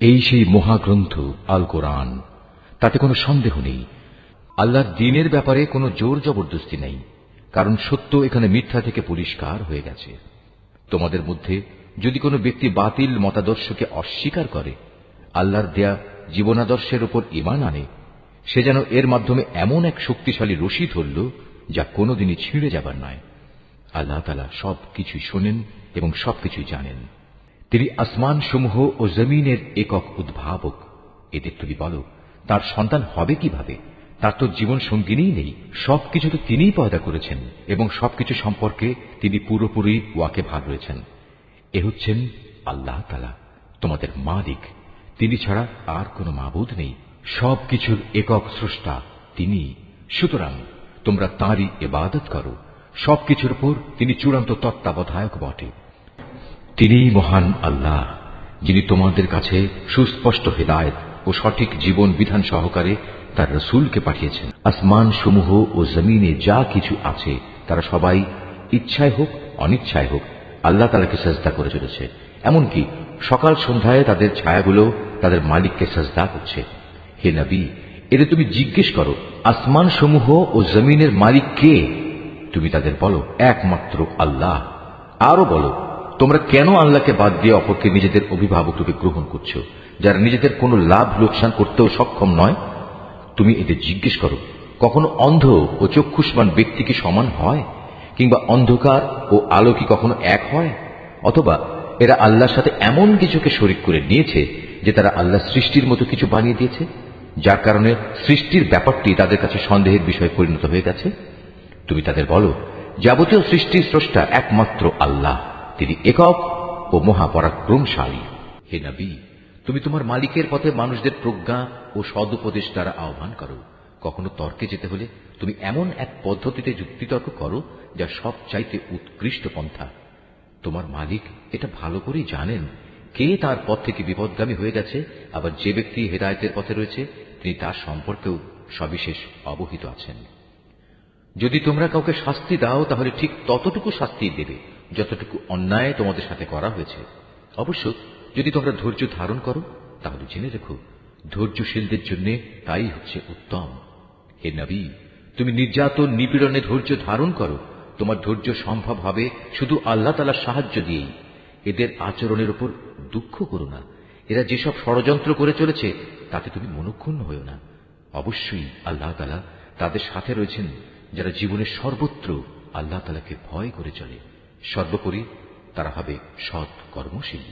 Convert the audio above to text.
এই সেই মহাগ্রন্থ আল কোরআন, তাতে কোনো সন্দেহ নেই। আল্লাহর দ্বীনের ব্যাপারে কোনো জোর জবরদস্তি নেই, কারণ সত্য এখানে মিথ্যা থেকে পরিষ্কার হয়ে গেছে। তোমাদের মধ্যে যদি কোনো ব্যক্তি বাতিল মতাদর্শকে অস্বীকার করে, আল্লাহর দেয়া জীবনাদর্শের উপর ঈমান আনে, সে যেন এর মাধ্যমে এমন এক শক্তিশালী রশি ধরল যা কোনোদিনই ছিঁড়ে যাবার নয়। আল্লাহ তাআলা সবকিছুই শোনেন এবং সবকিছুই জানেন। তিনি আসমান সমূহ ও জমিনের একক উদ্ভাবক। এদের তুমি বলো, তার সন্তান হবে কিভাবে? তার তো জীবন সঙ্গিনীই নেই। সবকিছু তো তিনিই পয়দা করেছেন এবং সবকিছু সম্পর্কে তিনি পুরোপুরি ওয়াকিবহাল রয়েছেন। এ হচ্ছেন আল্লাহ তাআলা, তোমাদের মালিক। তিনি ছাড়া আর কোনো মাবুদ নেই। সবকিছুর একক স্রষ্টা তিনি। সুতরাং তোমরা তাঁরই ইবাদত করো। সবকিছুর উপর তিনি চূড়ান্ত তত্ত্বাবধায়ক বটে। তিনিই মহান আল্লাহ, যিনি তোমাদের কাছে সুস্পষ্ট হিদায়াত ও সঠিক জীবন বিধান সহকারে তার রাসূলকে পাঠিয়েছেন। আসমান সমূহ ও জমিনে যা কিছু আছে তারা সবাই ইচ্ছায় হোক অনিচ্ছায় হোক আল্লাহ তাআলাকে সাজদা করে চলেছে। এমনকি সকাল সন্ধ্যায় তাদের ছায়াগুলো তাদের মালিককে সাজদা করছে। হে নবী, এদের তুমি জিজ্ঞেস করো, আসমান সমূহ ও জমিনের মালিক কে? তুমি তাদের বলো, একমাত্র আল্লাহ। আরো বলো, তোমরা কেন আল্লাহকে বাদ দিয়ে অপরকে নিজেদের অভিভাবক রূপে গ্রহণ করছো, যারা নিজেদের কোনো লাভ লোকসান করতেও সক্ষম নয়? তুমি এদের জিজ্ঞেস করো, কখনো অন্ধ ও চক্ষুষ্মান ব্যক্তি কি সমান হয়? কিংবা অন্ধকার ও আলো কি কখনো এক হয়? অথবা এরা আল্লাহর সাথে এমন কিছুকে শরীক করে নিয়েছে যে তারা আল্লাহ সৃষ্টির মতো কিছু বানিয়ে দিয়েছে, যার কারণে সৃষ্টির ব্যাপারটি তাদের কাছে সন্দেহের বিষয় পরিণত হয়ে গেছে। তুমি তাদের বলো, যাবতীয় সৃষ্টির স্রষ্টা একমাত্র আল্লাহ, তিনি একক ও মহাপরাক্রমশালী। হে নবী, তুমি তোমার মালিকের পথে মানুষদের প্রজ্ঞা ও সদুপদেশ দ্বারা আহ্বান করো। কখনো তর্কে যেতে হলে তুমি এমন এক পদ্ধতিতে যুক্তিতর্ক করো যা সবচাইতে উৎকৃষ্ট পন্থা। তোমার মালিক এটা ভালো করেই জানেন কে তার পথ থেকে বিপদগামী হয়ে গেছে, আবার যে ব্যক্তি হেদায়েতের পথে রয়েছে তিনি তার সম্পর্কেও সবিশেষ অবহিত আছেন। যদি তোমরা কাউকে শাস্তি দাও তাহলে ঠিক ততটুকু শাস্তি দেবে যতটুকু অন্যায় তোমাদের সাথে করা হয়েছে। অবশ্য যদি তোমরা ধৈর্য ধারণ করো তাহলে জেনে রেখো, ধৈর্যশীলদের জন্য তাই হচ্ছে উত্তম। হে নবী, তুমি নির্যাতন নিপীড়নে ধৈর্য ধারণ করো। তোমার ধৈর্য সম্ভব হবে শুধু আল্লাহ তাআলার সাহায্য দিয়েই। এদের আচরণের উপর দুঃখ করো না। এরা যেসব ষড়যন্ত্র করে চলেছে তাতে তুমি মনক্ষুণ্ণ হও না। অবশ্যই আল্লাহ তাআলা তাদের সাথে রয়েছেন যারা জীবনের সর্বত্র আল্লাহ তাআলাকে ভয় করে চলে। সর্বোপরি তারা হবে সৎ কর্মশীল।